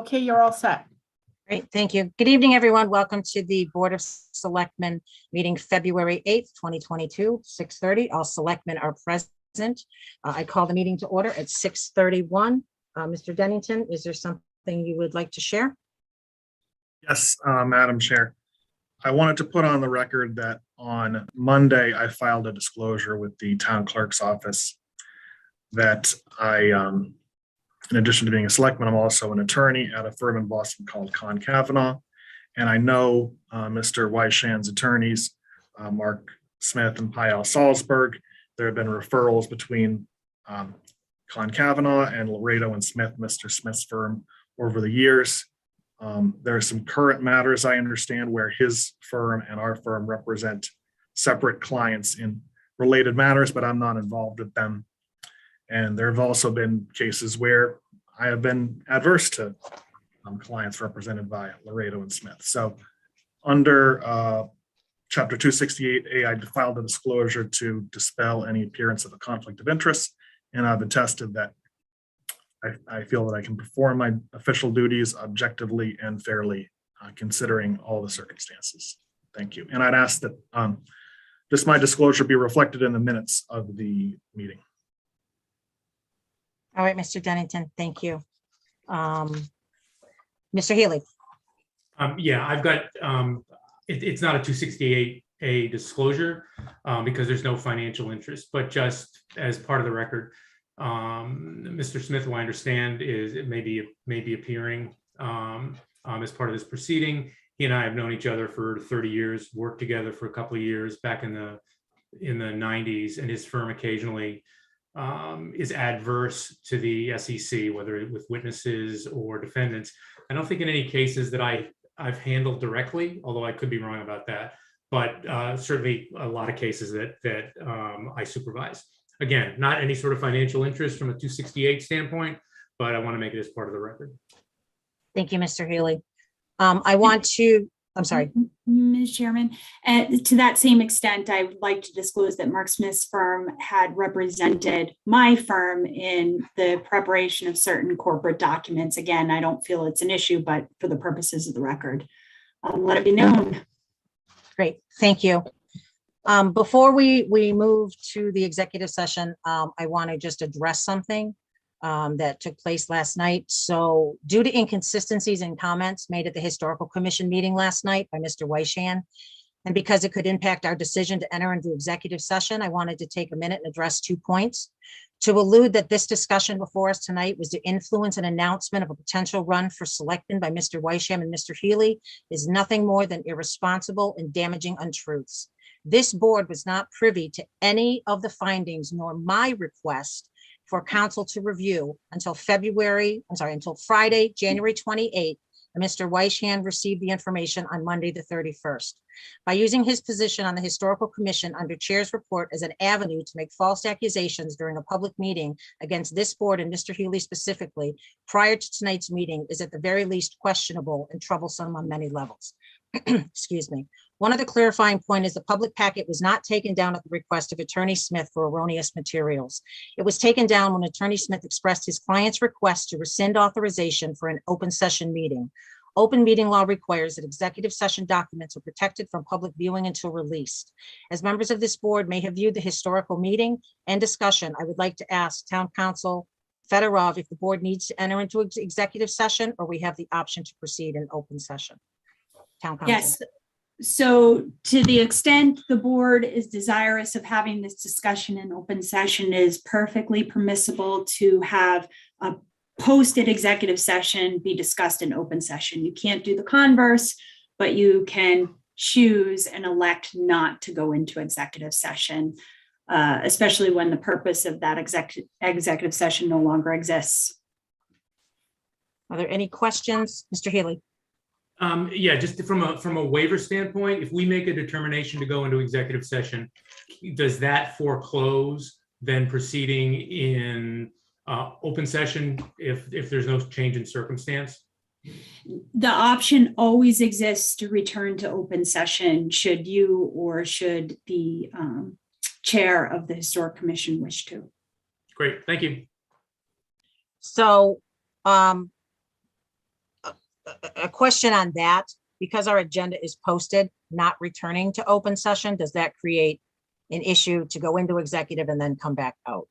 Okay, you're all set. Great, thank you. Good evening, everyone. Welcome to the Board of Selectmen meeting February 8th, 2022, 6:30. All selectmen are present. I call the meeting to order at 6:31. Mr. Dennington, is there something you would like to share? Yes, Madam Chair. I wanted to put on the record that on Monday, I filed a disclosure with the town clerk's office that in addition to being a selectman, I'm also an attorney at a firm in Boston called Con Cavanaugh. And I know Mr. Weishand's attorneys, Mark Smith and Payal Salzberg. There have been referrals between Con Cavanaugh and Laredo and Smith, Mr. Smith's firm, over the years. There are some current matters, I understand, where his firm and our firm represent separate clients in related matters, but I'm not involved with them. And there have also been cases where I have been adverse to clients represented by Laredo and Smith. So under Chapter 268A, I filed a disclosure to dispel any appearance of a conflict of interest, and I've attested that I feel that I can perform my official duties objectively and fairly, considering all the circumstances. Thank you. And I'd ask that my disclosure be reflected in the minutes of the meeting. All right, Mr. Dennington, thank you. Mr. Healy. Yeah, I've got, it's not a 268A disclosure because there's no financial interest, but just as part of the record, Mr. Smith, who I understand may be appearing as part of this proceeding. He and I have known each other for 30 years, worked together for a couple of years back in the 90s, and his firm occasionally is adverse to the SEC, whether with witnesses or defendants. I don't think in any cases that I've handled directly, although I could be wrong about that, but certainly a lot of cases that I supervise. Again, not any sort of financial interest from a 268 standpoint, but I want to make it as part of the record. Thank you, Mr. Healy. I'm sorry. Ms. Chairman, to that same extent, I would like to disclose that Mark Smith's firm had represented my firm in the preparation of certain corporate documents. Again, I don't feel it's an issue, but for the purposes of the record, let it be known. Great, thank you. Before we move to the executive session, I want to just address something that took place last night. So due to inconsistencies in comments made at the Historical Commission meeting last night by Mr. Weishand, and because it could impact our decision to enter into executive session, I wanted to take a minute and address 2 points. To allude that this discussion before us tonight was to influence an announcement of a potential run for selectman by Mr. Weishand and Mr. Healy is nothing more than irresponsible and damaging untruths. This board was not privy to any of the findings nor my request for council to review until Friday, January 28th, and Mr. Weishand received the information on Monday, the 31st. By using his position on the Historical Commission under Chair's report as an avenue to make false accusations during a public meeting against this board and Mr. Healy specifically prior to tonight's meeting is at the very least questionable and troublesome on many levels. Excuse me. One other clarifying point is the public packet was not taken down at the request of Attorney Smith for erroneous materials. It was taken down when Attorney Smith expressed his client's request to rescind authorization for an open session meeting. Open meeting law requires that executive session documents are protected from public viewing until released. As members of this board may have viewed the historical meeting and discussion, I would like to ask Town Council Fedorov if the board needs to enter into executive session or we have the option to proceed in open session. Town Council. Yes. So to the extent the board is desirous of having this discussion in open session, is perfectly permissible to have a posted executive session be discussed in open session. You can't do the converse, but you can choose and elect not to go into executive session, especially when the purpose of that executive session no longer exists. Are there any questions? Mr. Healy? Yeah, just from a waiver standpoint, if we make a determination to go into executive session, does that foreclose then proceeding in open session if there's no change in circumstance? The option always exists to return to open session should you or should the chair of the Historic Commission wish to. Great, thank you. So a question on that, because our agenda is posted, not returning to open session, does that create an issue to go into executive and then come back out?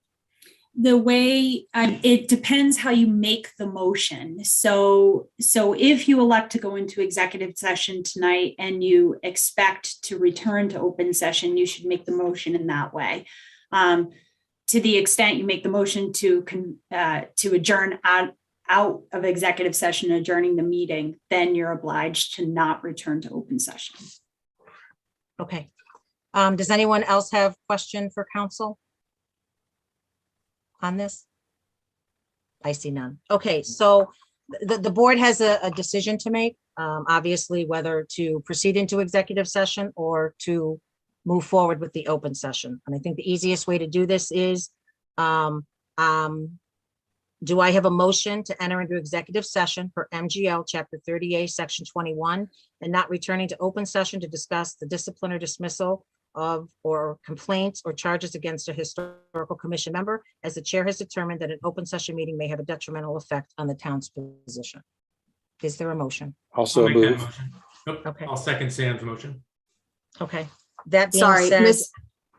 The way, it depends how you make the motion. So if you elect to go into executive session tonight and you expect to return to open session, you should make the motion in that way. To the extent you make the motion to adjourn out of executive session, adjourning the meeting, then you're obliged to not return to open session. Okay. Does anyone else have question for council on this? I see none. Okay, so the board has a decision to make, obviously, whether to proceed into executive session or to move forward with the open session. And I think the easiest way to do this is, do I have a motion to enter into executive session for MGL Chapter 30A, Section 21, and not returning to open session to discuss the discipline or dismissal of or complaints or charges against a historical commission member, as the chair has determined that an open session meeting may have a detrimental effect on the town's position? Is there a motion? Also I'll make that move. motion. Nope, Okay. I'll second Sam's motion. Okay, that being Sorry, said,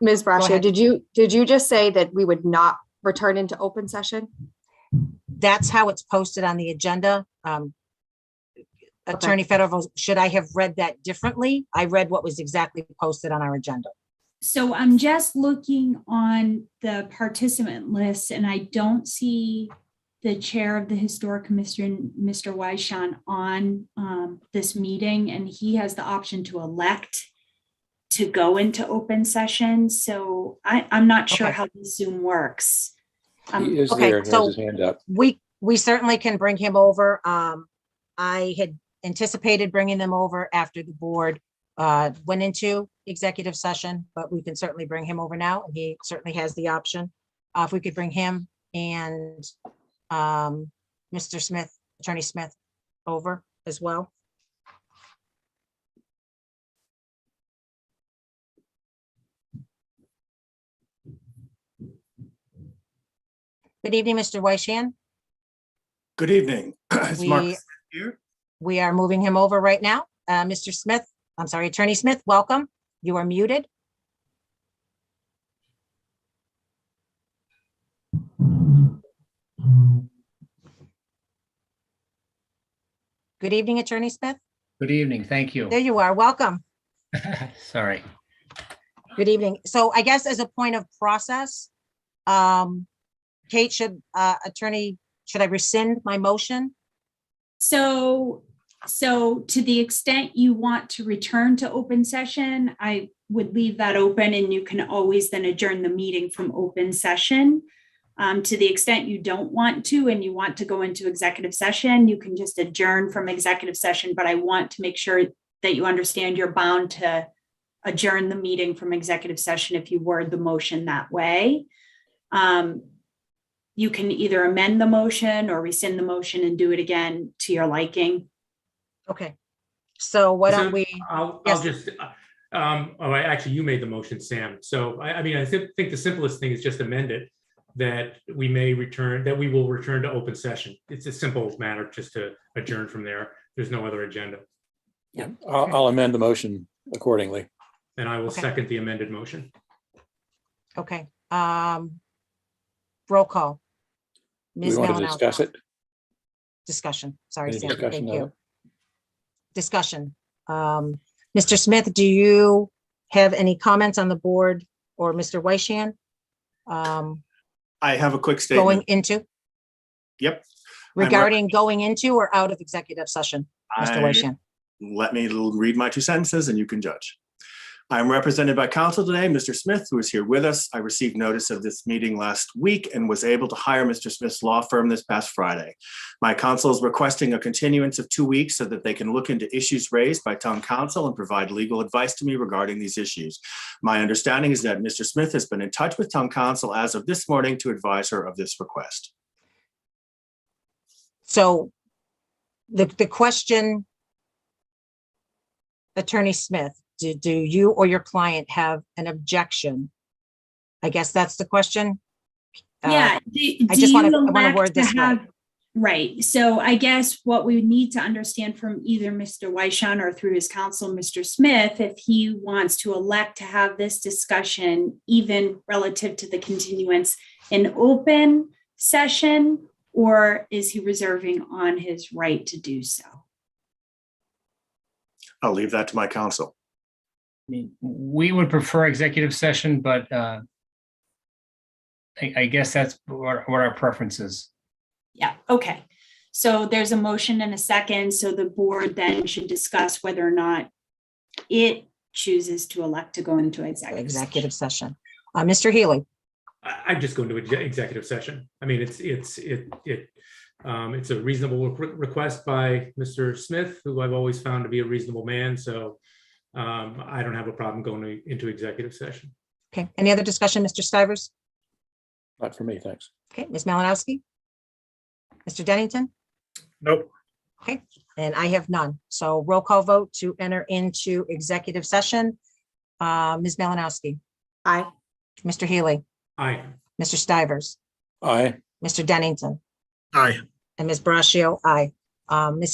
Ms. Brascio, ahead. did you just say that we would not return into open session? that's how it's posted on the agenda. Attorney Federal, should I have read that differently? I read what was exactly posted on our agenda. So I'm just looking on the participant list and I don't see the chair of the Historic Commission, Mr. Wyshan, on this meeting, and he has the option to elect to go into open session. So I'm not sure Okay. how the Zoom works. He is okay, there and so- has his hand up. We certainly can bring him over. I had anticipated bringing them over after the board went into executive session, but we can certainly bring him over now. He certainly has the option. If we could bring him and Mr. Smith, Attorney Smith, over as well. Good evening, Mr. Wyshan. Good evening. Is Mark We- here? We are moving him over right now. Mr. Smith, I'm sorry, Attorney Smith, welcome. You are muted. Good evening, Attorney Smith. Good evening. Thank you. There you are. Welcome. Sorry. Good evening. So I guess as a point of process, Kate, should I rescind my motion? So to the extent you want to return to open session, I would leave that open and you can always then adjourn the meeting from open session. To the extent you don't want to and you want to go into executive session, you can just adjourn from executive session, but I want to make sure that you understand you're bound to adjourn the meeting from executive session if you word the motion that way. You can either amend the motion or rescind the motion and do it again to your liking. Okay. So why don't So we, I'll Yes. just, actually, you made the motion, Sam. So I mean, I think the simplest thing is just amend it, that we will return to open session. It's a simple matter just to adjourn from there. There's no other agenda. I'll amend the motion accordingly. And I will Okay. second the amended motion. okay. Roll call. We Ms. want to Malinowski. discuss it. Discussion. Sorry, Any Sam. discussion Thank on you. it? Discussion. Mr. Smith, do you have any comments on the board or Mr. Wyshan? I have a quick Going statement. into, Yep. regarding going into or out of executive session, Mr. Wyshan? Let me read my 2 sentences and you can judge. I'm represented by counsel today, Mr. Smith, who is here with us. I received notice of this meeting last week and was able to hire Mr. Smith's law firm this past Friday. My counsel is requesting a continuance of 2 weeks so that they can look into issues raised by town council and provide legal advice to me regarding these issues. My understanding is that Mr. Smith has been in touch with town council as of this morning to advise her of this request. So the question, Attorney Smith, do you or your client have an objection? I guess that's the question. Yeah. I just want to word this way. Right. So I guess what we need to understand from either Mr. Weishan or through his counsel, Mr. Smith, if he wants to elect to have this discussion, even relative to the continuance in open session, or is he reserving on his right to do so? I'll leave that to my counsel. I mean, we would prefer executive session, but I guess that's what our preference is. Yeah, okay. So there's a motion and a second, so the board then should discuss whether or not it chooses to elect to go into Executive session. Mr. Healy, I'm just going to executive session. I mean, it's a reasonable request by Mr. Smith, who I've always found to be a reasonable man. So I don't have a problem going into executive session. okay. Any other discussion, Mr. Stivers? Not for me, thanks. Okay, Ms. Malinowski? Mr. Dennington? Nope. And I have none. So roll call vote to enter into executive session. Ms. Malinowski, Aye. Mr. Healy, Aye. Mr. Stivers, Aye. Mr. Dennington, Aye. and Ms. Braccio, aye. Ms.